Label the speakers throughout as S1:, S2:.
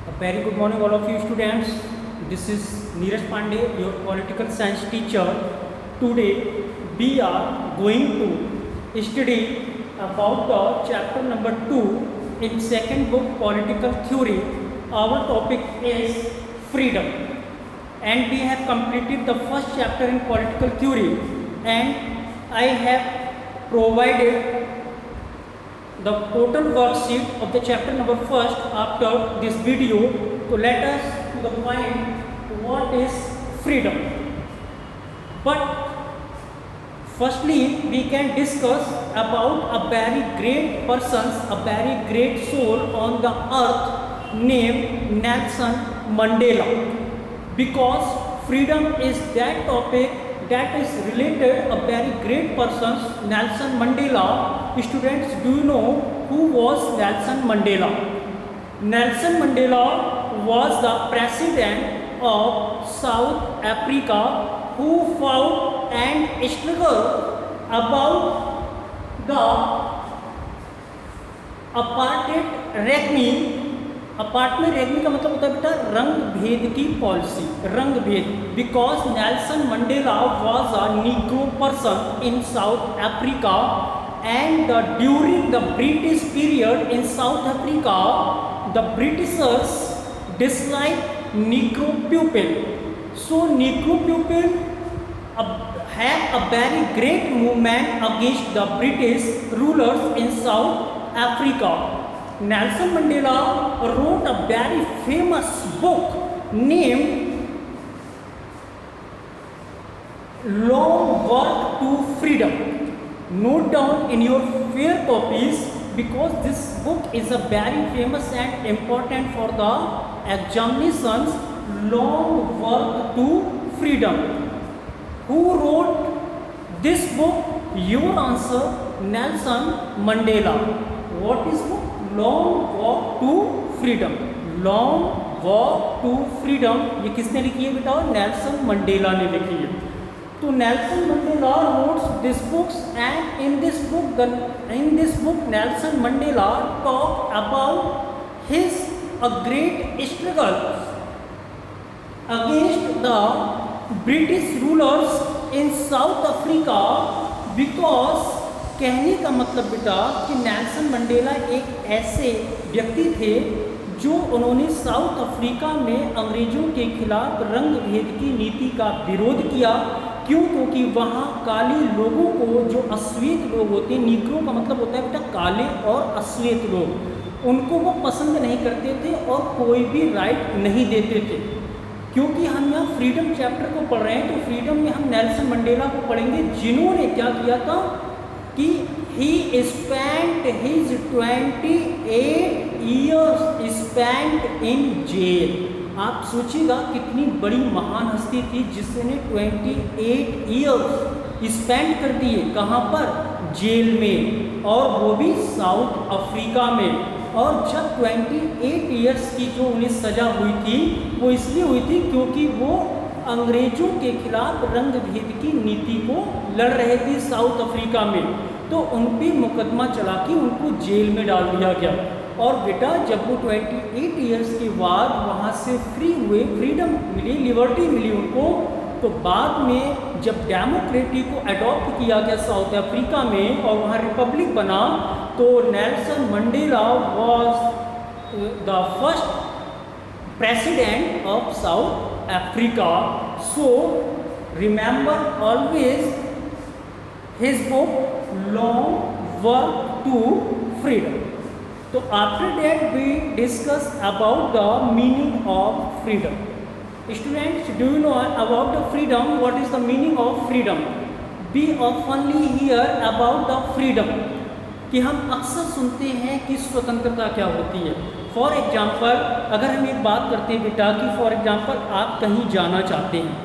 S1: A very good morning all of you students. This is Neeraj Pandey, your political science teacher. Today we are going to study about the chapter number 2 in second book political theory. Our topic is freedom, and we have completed the first chapter in political theory, and I have provided the total worksheet of the chapter number first after this video. So let us to the point, what is freedom. But firstly we can discuss about a very great person, a very great soul on the earth named Nelson Mandela, because freedom is that topic that is related a very great person, Nelson Mandela. Students, do you know who was Nelson Mandela? Nelson Mandela was the president of South Africa who fought and struggled about the apartheid regime. Apartheid regime का मतलब होता है बेटा रंग भेद की policy, रंग भेद, because Nelson Mandela was a Negro person in south Africa and during the British period in south Africa the Britishers dislike Negro people. So Negro people have a very great movement against the British rulers in South Africa. Nelson Mandela wrote a very famous book named Long Walk to Freedom. Note down in your fair copies, because this book is a very famous and important for the examinations. Long Walk to Freedom. Who wrote this book? Your answer, Nelson Mandela. What is book? Long Walk to Freedom. Long Walk to Freedom ये किसने लिखी है बेटा? Nelson Mandela ने लिखी है. तो Nelson Mandela wrote this books, and in this book Nelson Mandela talk about his a great struggle against the British rulers in South Africa. because कहने का मतलब बेटा कि नेल्सन मंडेला एक ऐसे व्यक्ति थे जो उन्होंने साउथ अफ्रीका में अंग्रेजों के खिलाफ रंग भेद की नीति का विरोध किया. क्यों? क्योंकि वहाँ काले लोगों को, जो अश्वेत लोग होते हैं, नीग्रो का मतलब होता है बेटा काले और अश्वेत लोग, उनको वो पसंद नहीं करते थे और कोई भी राइट नहीं देते थे. क्योंकि हम यहाँ फ्रीडम चैप्टर को पढ़ रहे हैं, तो फ्रीडम में हम नेल्सन मंडेला को पढ़ेंगे, जिन्होंने क्या किया था कि he spent his 28 years spent in jail. आप सोचिएगा कितनी बड़ी महान हस्ती थी जिसने 28 ईयर्स स्पेंड कर दिए. कहाँ पर? जेल में, और वो भी साउथ अफ्रीका में. और जब 28 ईयर्स की जो उन्हें सज़ा हुई थी वो इसलिए हुई थी क्योंकि वो अंग्रेज़ों के खिलाफ रंग भेद की नीति को लड़ रहे थे साउथ अफ्रीका में. तो उन पर मुकदमा चला के उनको जेल में डाल दिया गया. और बेटा जब वो 28 ईयर्स के बाद वहाँ से फ्री हुए, फ्रीडम मिली, लिबर्टी मिली उनको, तो बाद में जब डेमोक्रेसी को अडॉप्ट किया गया साउथ अफ्रीका में और वहाँ रिपब्लिक बना, तो Nelson Mandela was the first president of South Africa. So remember always his book long walk to freedom. तो after that we discuss about the meaning of freedom. Students, do you know about the freedom? What is the meaning of freedom? We oftenly hear about the freedom. कि हम अक्सर सुनते हैं कि स्वतंत्रता क्या होती है. फॉर एग्जाम्पल, अगर हम एक बात करते हैं बेटा कि फॉर एग्जाम्पल आप कहीं जाना चाहते हैं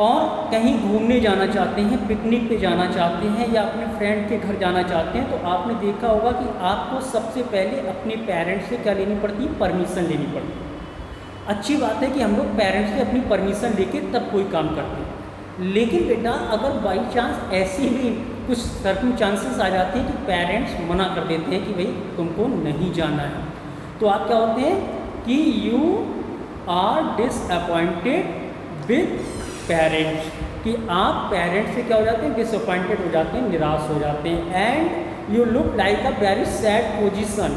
S1: और कहीं घूमने जाना चाहते हैं, पिकनिक पे जाना चाहते हैं या अपने फ्रेंड के घर जाना चाहते हैं, तो आपने देखा होगा कि आपको सबसे पहले अपने पेरेंट्स से क्या लेनी पड़ती है? परमिशन लेनी पड़ती है. अच्छी बात है कि हम लोग पेरेंट्स से अपनी परमिशन लेके तब कोई काम करते हैं. लेकिन बेटा अगर बाई चांस ऐसी भी कुछ सर्कमस्टांसेस आ जाते हैं कि पेरेंट्स मना कर देते हैं कि भाई तुमको नहीं जाना है, तो आप क्या होते हैं? कि you are disappointed with parents, कि आप पेरेंट्स से क्या हो जाते हैं, डिसअपॉइंटेड हो जाते हैं, निराश हो जाते हैं। And you look like a very sad position,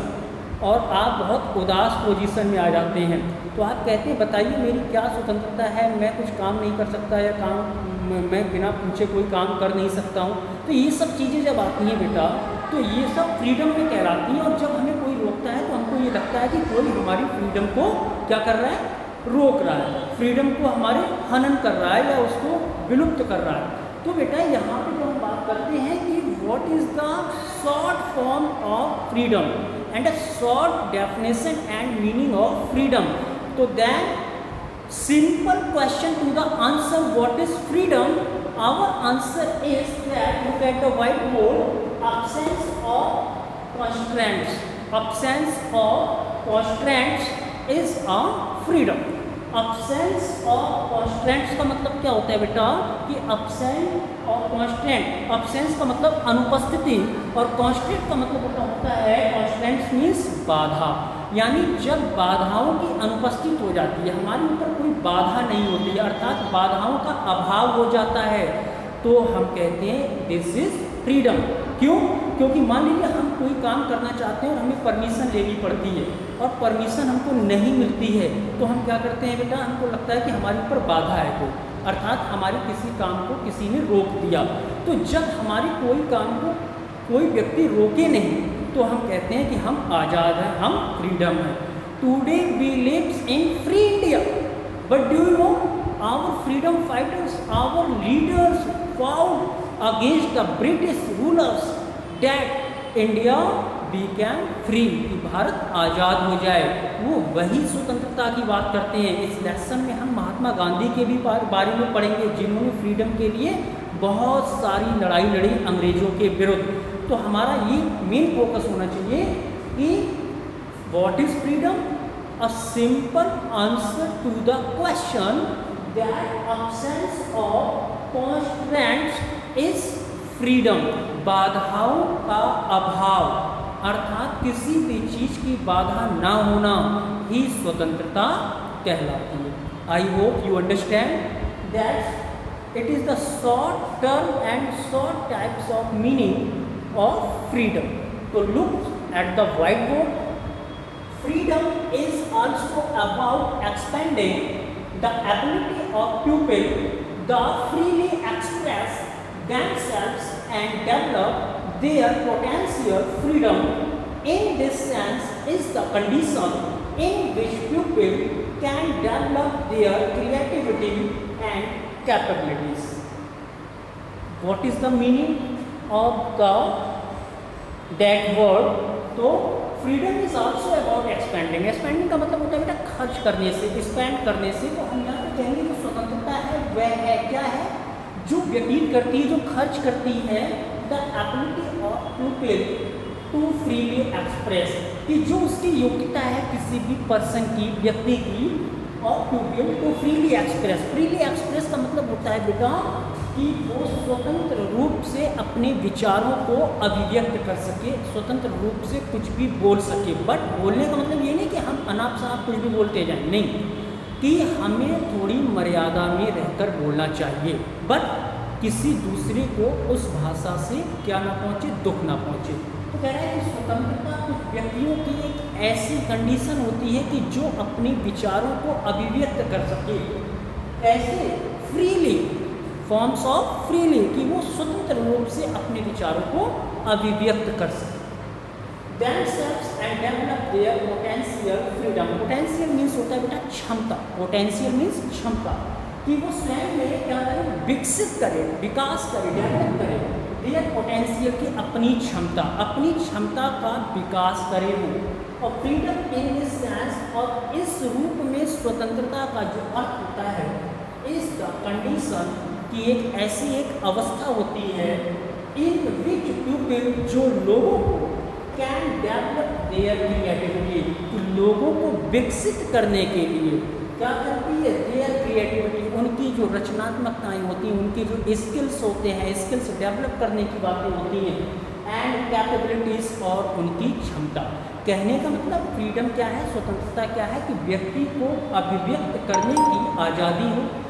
S1: और आप बहुत उदास पोजीशन में आ जाते हैं। तो आप कहते हैं बताइए मेरी क्या स्वतंत्रता है, मैं कुछ काम नहीं कर सकता, या काम मैं बिना पूछे कोई काम कर नहीं सकता हूँ। तो ये सब चीज़ें जब आती हैं बेटा, तो ये सब फ्रीडम में कहलाती हैं। और जब हमें कोई रोकता है तो हमको ये लगता है कि कोई हमारी फ्रीडम को क्या कर रहा है, रोक रहा है, फ्रीडम को हमारे हनन कर रहा है या उसको विलुप्त कर रहा है। तो बेटा यहाँ पे जो हम बात करते हैं कि what is the short form of freedom and a short definition and meaning of freedom. तो then simple question to the answer what is freedom, our answer is that look at the white board, absence of constraints, absence of constraints is a freedom। absence of constraints का मतलब क्या होता है बेटा, कि absent और constraint, absence का मतलब अनुपस्थिति और constraint का मतलब बेटा होता है, constraints means बाधा, यानी जब बाधाओं की अनुपस्थित हो जाती है, हमारे ऊपर कोई बाधा नहीं होती है, अर्थात बाधाओं का अभाव हो जाता है, तो हम कहते हैं दिस इज फ्रीडम। क्यों? क्योंकि मान लीजिए हम कोई काम करना चाहते हैं और हमें परमिशन लेनी पड़ती है और परमिशन हमको नहीं मिलती है, तो हम क्या करते हैं बेटा, हमको लगता है कि हमारे ऊपर बाधा है कोई, अर्थात हमारे किसी काम को किसी ने रोक दिया। तो जब हमारे कोई काम को कोई व्यक्ति रोके नहीं, तो हम कहते हैं कि हम आज़ाद हैं, हम फ्रीडम हैं। Today we lives in free India, but do you know our freedom fighters, our leaders fought against the British rulers that India became free, कि भारत आज़ाद हो जाए। वो वही स्वतंत्रता की बात करते हैं। इस लेसन में हम महात्मा गांधी के भी बारे में पढ़ेंगे, जिन्होंने फ्रीडम के लिए बहुत सारी लड़ाई लड़ी अंग्रेज़ों के विरुद्ध। तो हमारा ये मेन फोकस होना चाहिए कि what is freedom, a simple answer to the question that absence of constraints is freedom, बाधाओं का अभाव, अर्थात किसी भी चीज की बाधा ना होना ही स्वतंत्रता कहलाती है। I hope you understand that it is the short term and short types of meaning of freedom. तो look at the white board, freedom is also about expanding the ability of people to freely express themselves and develop their potential. Freedom in this sense is the condition in which people can develop their creativity and capabilities. What is the meaning of that word? तो freedom is also about expanding. Expanding का मतलब होता है बेटा खर्च करने से, spend करने से। तो हम यहाँ पे कहेंगे जो स्वतंत्रता है वह है, क्या है, जो व्यतीत करती है, जो खर्च करती है, the ability of people to freely express, कि जो उसकी योग्यता है किसी भी पर्सन की, व्यक्ति की, और people to freely express. Freely express का मतलब होता है बेटा कि वो स्वतंत्र रूप से अपने विचारों को अभिव्यक्त कर सके, स्वतंत्र रूप से कुछ भी बोल सके। बट बोलने का मतलब ये नहीं कि हम अनाप शनाप कुछ भी बोलते जाएं, नहीं, कि हमें थोड़ी मर्यादा में रहकर बोलना चाहिए, बट किसी दूसरे को उस भाषा से क्या ना पहुँचे, दुख ना पहुँचे। तो कह रहा है कि स्वतंत्रता कुछ व्यक्तियों की एक ऐसी कंडीशन होती है कि जो अपने विचारों को अभिव्यक्त कर सके, ऐसे फ्रीली, फॉर्म्स ऑफ फ्रीली, कि वो स्वतंत्र रूप से अपने विचारों को अभिव्यक्त कर सके। themselves and develop their potential freedom। Potential means होता है बेटा क्षमता, पोटेंशियल मीन्स क्षमता, कि वो स्वयं में क्या करें, विकसित करे, विकास करे, डेवलप करे। देयर पोटेंशियल की अपनी क्षमता, अपनी क्षमता का विकास करे वो। और फ्रीडम इन दिस सेंस, और इस रूप में स्वतंत्रता का जो अर्थ होता है, इज द कंडीशन, कि एक ऐसी एक अवस्था होती है इन विच पीपल, जो लोगों को कैन डेवलप देयर क्रिएटिविटी, कि लोगों को विकसित करने के लिए क्या करती है, देयर क्रिएटिविटी, उनकी जो रचनात्मकताएं होती हैं, उनके जो स्किल्स होते हैं, स्किल्स डेवलप करने की बातें होती हैं, एंड कैपेबिलिटीज, और उनकी क्षमता। कहने का मतलब फ्रीडम क्या है, स्वतंत्रता क्या है कि व्यक्ति को अभिव्यक्त करने की आज़ादी हो,